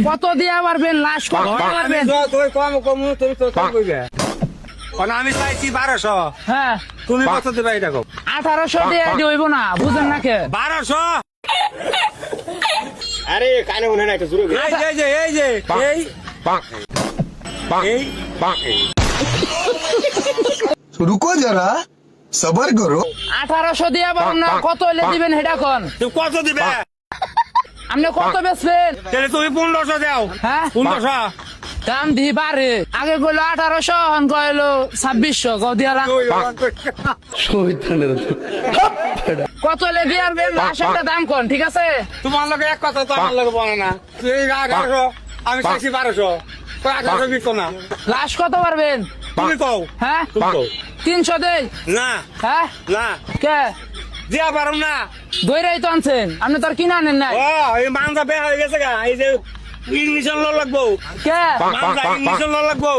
কত দিয়া পারবেন? লাশ কত দিয়া পারবেন? তুই কম কম তুই তো কম কইবে আমি চাইছি 1200 হ্যাঁ তুমি কত দিবা এটা কম 1800 দিয়ে হইব না, বুঝেন না কে? 1200 আরে কানে মনে না একটা জোরে এই যে এই रुको जरा सबर करो 1800 দিয়া পারুন না, কত হইলে দিবেন হেডা কোন? তুই কত দিবে আপনি কত বেচবেন? তাহলে তুমি 1500 দাও হ্যাঁ 1500 দাম দি বাড়ে, আগে কইলো 1800 এখন কইলো 2600, কও দিয়ালা কত হইলে দিয়ে পারবেন? লাশ একটা দাম কোন, ঠিক আছে? তোমার লগে এক কথা তো আমার লগে বলে না তুই 1800 আমি চাইছি 1200 তো 1800 বিকো না লাশ কত পারবেন? তুমি কও হ্যাঁ তুমি কও 300 দেই। না হ্যাঁ না কে দিয়া পারো না দইরাই তো আনছেন, আপনি তো আর কিনা আনেন নাই। ও এই মানটা বে হয়ে গেছে গা এই যে ইংলিশন ল লাগবো কে মানটা ইংলিশন ল লাগবো